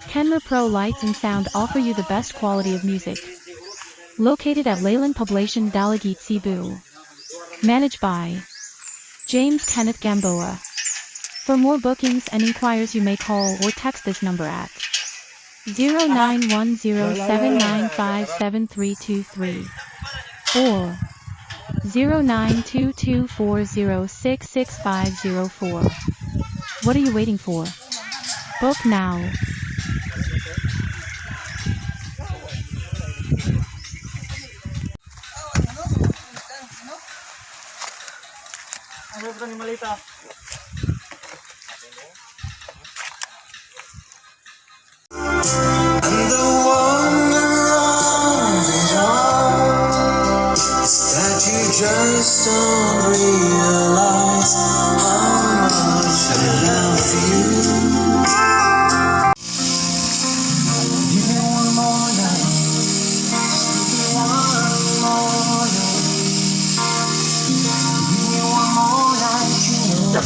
Kennmer Pro Lights and Sound offer you the best quality of music. Located at Leyland Poblacion Dalagit Cebu. Managed by James Kenneth Gamboa. For more bookings and inquiries you may call or text this number at 0910-795-7323 or 092240666504. What are you waiting for? Book now. And the wonder of it all is that you just don't realize how much I love you. Give me one more night, give me one more night, give me one more night, you know.